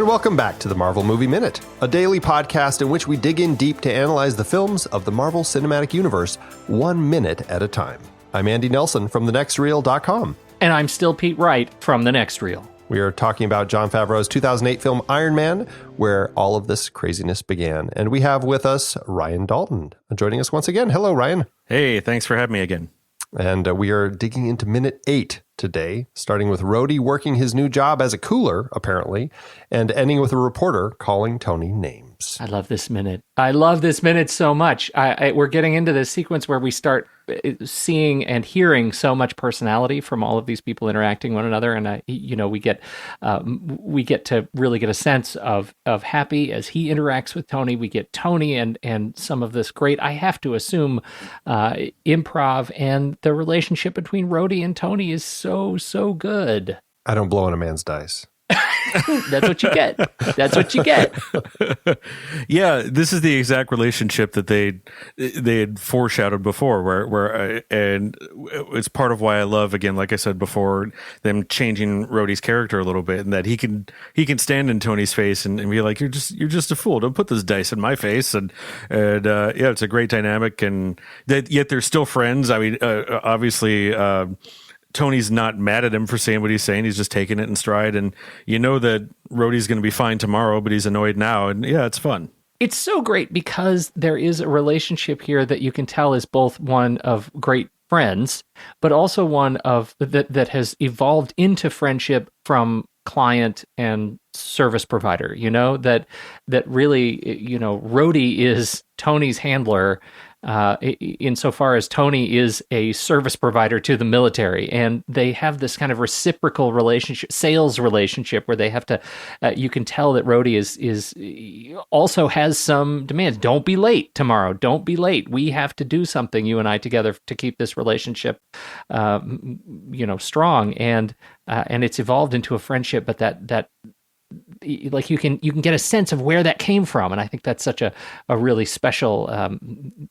And welcome back to the Marvel Movie Minute, a daily podcast in which we dig in deep to analyze the films of the Marvel Cinematic Universe 1 minute at a time. I'm Andy Nelson from thenextreel.com. And I'm still Pete Wright from The Next Reel. We are talking about Jon Favreau's 2008 film Iron Man, where all of this craziness began. And we have with us Ryan Dalton joining us once again. Hello, Ryan. Hey, thanks for having me again. And we are digging into minute 8 today, starting with Rhodey working his new job as a cooler, apparently, and ending with a reporter calling Tony names. I love this minute. I love this minute so much. We're getting into this sequence where we start seeing and hearing so much personality from all of these people interacting one another, and we get to really get a sense of Happy as he interacts with Tony. We get Tony and some of this great, I have to assume, improv, and the relationship between Rhodey and Tony is so good. I don't blow on a man's dice. That's what you get. That's what you get. Yeah, this is the exact relationship that they had foreshadowed before, where and it's part of why I love, again, like I said before, them changing Rhodey's character a little bit, and that he can stand in Tony's face and be like, you're just a fool. Don't put this dice in my face. And yeah, it's a great dynamic, and yet they're still friends. I mean, obviously. Tony's not mad at him for saying what he's saying. He's just taking it in stride. And you know that Rhodey's going to be fine tomorrow, but he's annoyed now. And yeah, it's fun. It's so great because there is a relationship here that you can tell is both one of great friends, but also one of that has evolved into friendship from client and service provider. You know, that really, Rhodey is Tony's handler, insofar as Tony is a service provider to the military, and they have this kind of reciprocal relationship, sales relationship, where they have to. You can tell that Rhodey is also has some demands. Don't be late tomorrow. Don't be late. We have to do something, you and I together, to keep this relationship, strong. And it's evolved into a friendship, but that. Like you can get a sense of where that came from, and I think that's such a really special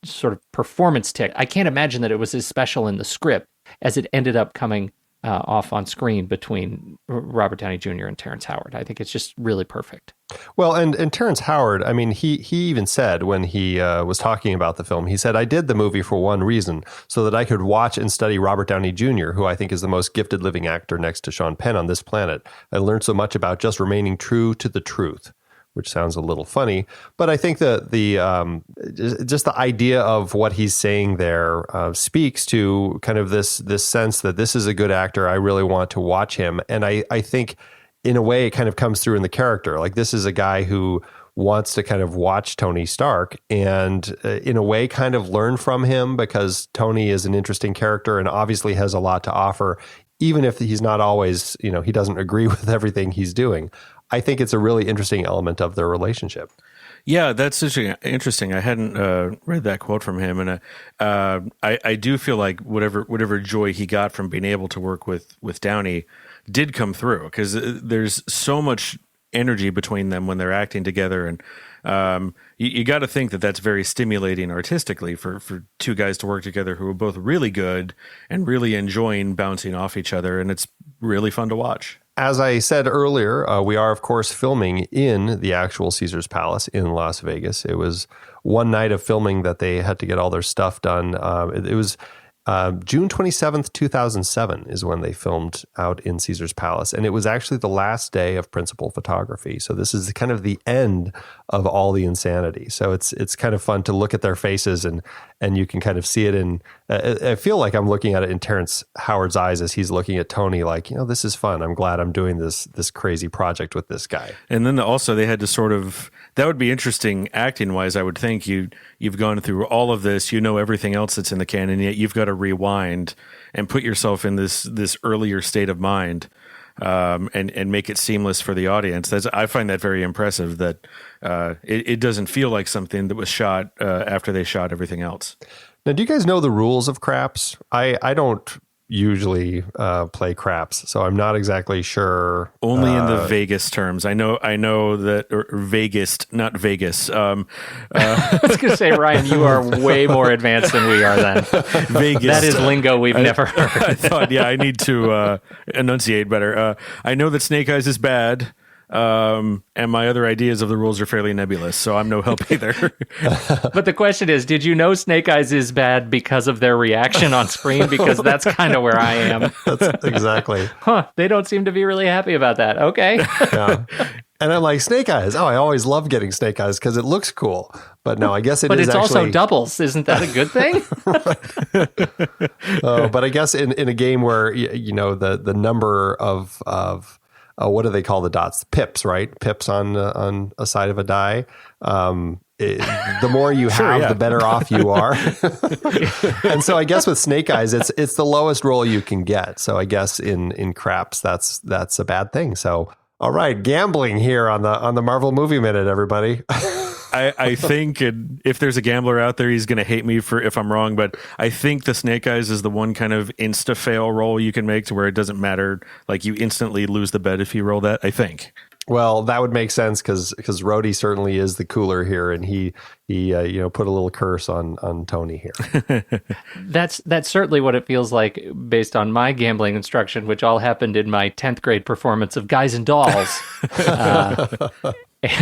sort of performance tick. I can't imagine that it was as special in the script as it ended up coming off on screen between Robert Downey Jr. and Terrence Howard. I think it's just really perfect. Well, and Terrence Howard, I mean, he even said when he was talking about the film, he said, I did the movie for one reason, so that I could watch and study Robert Downey Jr., who I think is the most gifted living actor next to Sean Penn on this planet. I learned so much about just remaining true to the truth, which sounds a little funny. But I think that just the idea of what he's saying there speaks to kind of this sense that this is a good actor. I really want to watch him. And I think in a way it kind of comes through in the character. Like, this is a guy who wants to kind of watch Tony Stark and in a way kind of learn from him, because Tony is an interesting character and obviously has a lot to offer, even if he's not always, he doesn't agree with everything he's doing. I think it's a really interesting element of their relationship. Yeah, that's interesting. I hadn't read that quote from him, and I do feel like whatever joy he got from being able to work with Downey did come through, because there's so much energy between them when they're acting together, and you got to think that that's very stimulating artistically for two guys to work together who are both really good and really enjoying bouncing off each other, and it's really fun to watch. As I said earlier, we are, of course, filming in the actual Caesars Palace in Las Vegas. It was one night of filming that they had to get all their stuff done. It was June 27th, 2007 is when they filmed out in Caesars Palace. And it was actually the last day of principal photography. So this is kind of the end of all the insanity. So it's kind of fun to look at their faces, and you can kind of see it in, I feel like I'm looking at it in Terrence Howard's eyes as he's looking at Tony like, this is fun. I'm glad I'm doing this crazy project with this guy. And then also they had to sort of, that would be interesting acting wise. I would think you've gone through all of this, everything else that's in the canon, yet you've got to rewind and put yourself in this earlier state of mind, and make it seamless for the audience. I find that very impressive, that it doesn't feel like something that was shot after they shot everything else. Now, do you guys know the rules of craps? I don't usually play craps, so I'm not exactly sure. Only in the Vegas terms. I know that, or Vegas, not Vegas. I was going to say, Ryan, you are way more advanced than we are then. Vegas. That is lingo we've never heard. I thought, I need to enunciate better. I know that Snake Eyes is bad. And my other ideas of the rules are fairly nebulous, so I'm no help either. But the question is, did you know Snake Eyes is bad because of their reaction on screen? Because that's kind of where I am. That's exactly. They don't seem to be really happy about that. Okay. Yeah. And I'm like, Snake Eyes. Oh, I always love getting Snake Eyes because it looks cool. But no, I guess it is But it's actually... also doubles. Isn't that a good thing? But I guess in a game where, the number of what do they call the dots? Pips, right? Pips on a side of a die. The more you have, the better off you are. And so I guess with Snake Eyes, it's the lowest roll you can get. So I guess in craps, that's a bad thing. So all right, gambling here on the Marvel Movie Minute, everybody. I think if there's a gambler out there, he's going to hate me for if I'm wrong, but I think the Snake Eyes is the one kind of insta-fail roll you can make to where it doesn't matter. Like you instantly lose the bet if you roll that, I think. Well, that would make sense because Rhodey certainly is the cooler here, and he put a little curse on Tony here. That's certainly what it feels like based on my gambling instruction, which all happened in my 10th grade performance of Guys and Dolls.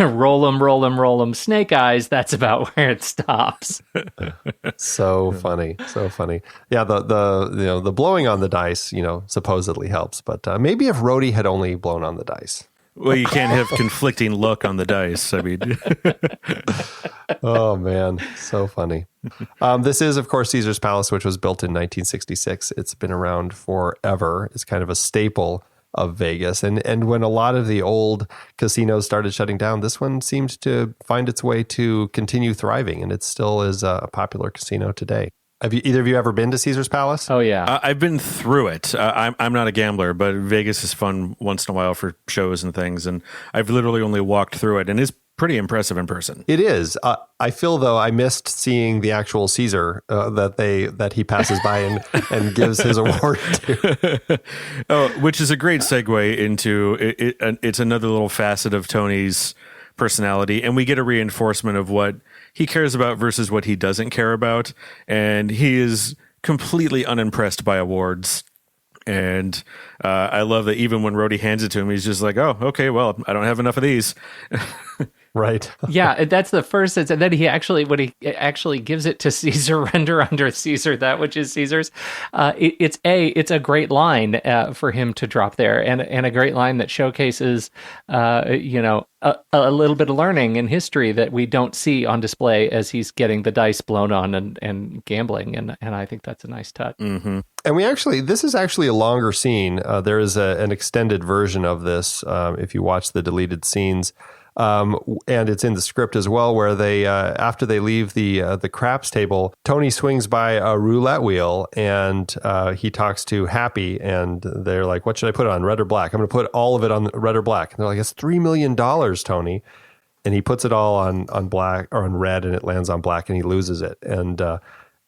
Roll 'em, Snake Eyes. That's about where it stops. So funny. Yeah, the blowing on the dice, supposedly helps, but maybe if Rhodey had only blown on the dice. Well, you can't have conflicting luck on the dice. I mean, oh man, so funny. This is, of course, Caesar's Palace, which was built in 1966. It's been around forever. It's kind of a staple of Vegas. And when a lot of the old casinos started shutting down, this one seemed to find its way to continue thriving, and it still is a popular casino today. Have either of you ever been to Caesar's Palace? Oh, yeah. I've been through it. I'm not a gambler, but Vegas is fun once in a while for shows and things. And I've literally only walked through it, and it's pretty impressive in person. It is. I feel, though, I missed seeing the actual Caesar that he passes by and gives his award to. Oh, which is a great segue into it. It's another little facet of Tony's personality, and we get a reinforcement of what he cares about versus what he doesn't care about, and he is completely unimpressed by awards. And I love that even when Rhodey hands it to him, he's just like, oh, okay, well, I don't have enough of these. Right. Yeah, that's the first sense. And then when he actually gives it to Caesar, render under Caesar that which is Caesar's. It's a great line for him to drop there, and a great line that showcases, a little bit of learning in history that we don't see on display as he's getting the dice blown on and gambling. And I think that's a nice touch. Mm-hmm. And this is actually a longer scene. There is an extended version of this if you watch the deleted scenes. And it's in the script as well, where they after they leave the craps table, Tony swings by a roulette wheel and he talks to Happy, and they're like, "What should I put on, red or black?" "I'm going to put all of it on red or black." And they're like, "It's $3 million, Tony." And he puts it all on black or on red, and it lands on black, and he loses it. And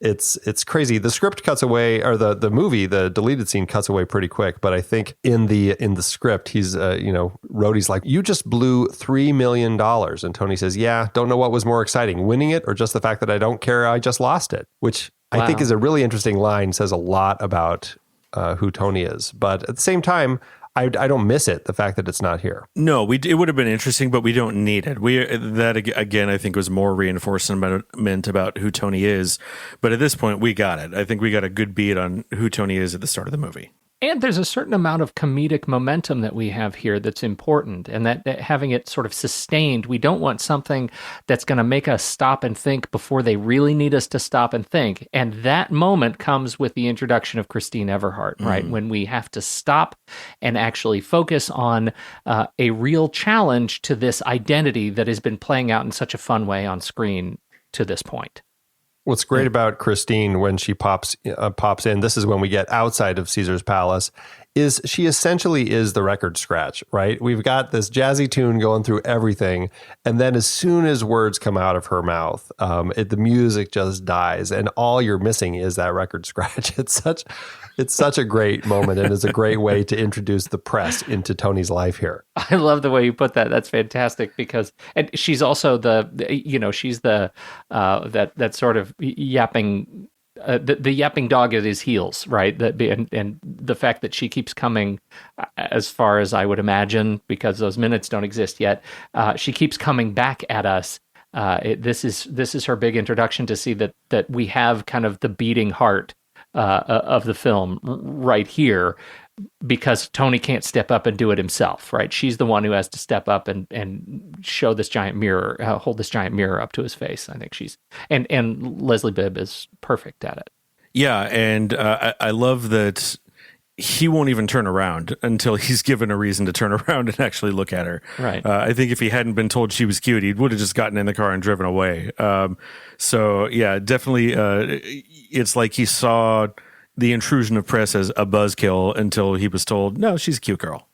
it's crazy. The script cuts away, or the movie, the deleted scene cuts away pretty quick. But I think in the script, he's Rhodey's like, "You just blew $3 million," and Tony says, "Yeah, don't know what was more exciting, winning it or just the fact that I don't care I just lost it," which I think is a really interesting line. Says a lot about who Tony is. But at the same time, I don't miss it, the fact that it's not here. No, it would have been interesting, but we don't need it. That again, I think, was more reinforcement about who Tony is. But at this point, we got it. I think we got a good beat on who Tony is at the start of the movie. And there's a certain amount of comedic momentum that we have here that's important, and that having it sort of sustained. We don't want something that's going to make us stop and think before they really need us to stop and think. And that moment comes with the introduction of Christine Everhart, right? When we have to stop and actually focus on a real challenge to this identity that has been playing out in such a fun way on screen to this point. What's great about Christine when she pops in, this is when we get outside of Caesar's Palace, is she essentially is the record scratch, right? We've got this jazzy tune going through everything, and then as soon as words come out of her mouth, the music just dies, and all you're missing is that record scratch. It's such a great moment, and it's a great way to introduce the press into Tony's life here. I love the way you put that. That's fantastic, because and she's also she's the that sort of yapping the yapping dog at his heels, right? And the fact that she keeps coming, as far as I would imagine, because those minutes don't exist yet, she keeps coming back at us. This is her big introduction to see that we have kind of the beating heart of the film right here, because Tony can't step up and do it himself, right? She's the one who has to step up and show this giant mirror, hold this giant mirror up to his face. I think and Leslie Bibb is perfect at it. Yeah, and I love that he won't even turn around until he's given a reason to turn around and actually look at her. Right. I think if he hadn't been told she was cute, he would have just gotten in the car and driven away. So yeah, definitely, it's like he saw the intrusion of press as a buzzkill until he was told, no, she's a cute girl.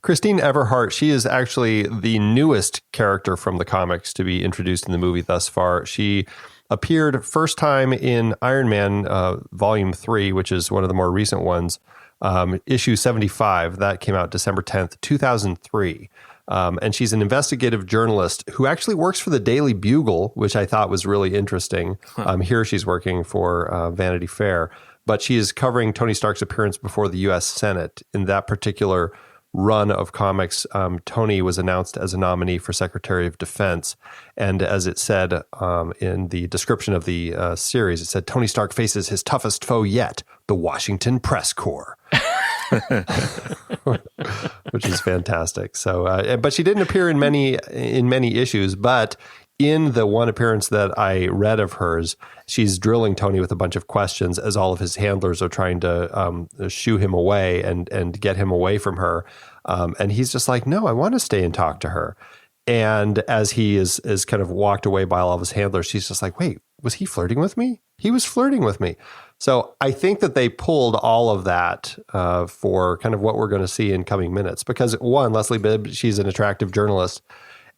Christine Everhart, she is actually the newest character from the comics to be introduced in the movie thus far. She appeared first time in Iron Man Volume 3, which is one of the more recent ones, issue 75. That came out December 10th, 2003. And she's an investigative journalist who actually works for the Daily Bugle, which I thought was really interesting. Here she's working for Vanity Fair. But she is covering Tony Stark's appearance before the U.S. Senate. In that particular run of comics, Tony was announced as a nominee for Secretary of Defense. And as it said in the description of the series, it said, Tony Stark faces his toughest foe yet, the Washington Press Corps. Which is fantastic. So, but she didn't appear in many issues, but in the one appearance that I read of hers, she's drilling Tony with a bunch of questions as all of his handlers are trying to shoo him away and get him away from her. And he's just like, no, I want to stay and talk to her. And as he is kind of walked away by all of his handlers, she's just like, wait, was he flirting with me? He was flirting with me. So I think that they pulled all of that for kind of what we're going to see in coming minutes. Because one, Leslie Bibb, she's an attractive journalist.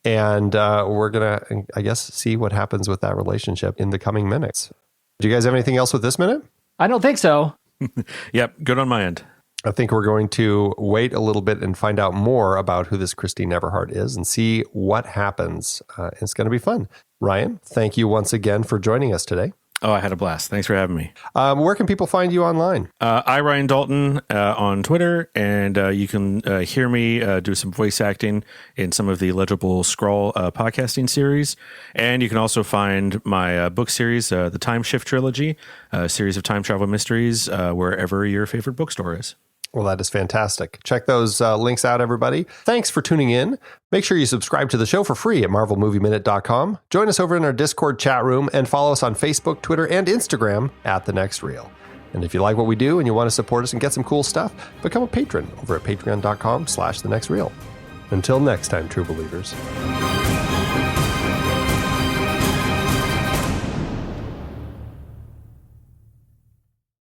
And we're going to, I guess, see what happens with that relationship in the coming minutes. Do you guys have anything else with this minute? I don't think so. Yep, good on my end. I think we're going to wait a little bit and find out more about who this Christine Everhart is and see what happens. It's going to be fun. Ryan, thank you once again for joining us today. Oh, I had a blast. Thanks for having me. Where can people find you online? I, Ryan Dalton, on Twitter, and you can hear me do some voice acting in some of the Legible Scroll podcasting series. And you can also find my book series, the Time Shift Trilogy, a series of time travel mysteries, wherever your favorite bookstore is. Well, that is fantastic. Check those links out, everybody. Thanks for tuning in. Make sure you subscribe to the show for free at marvelmovieminute.com. Join us over in our Discord chat room and follow us on Facebook, Twitter, and Instagram at The Next Reel. And if you like what we do and you want to support us and get some cool stuff, become a patron over at patreon.com/thenextreel. Until next time, true believers.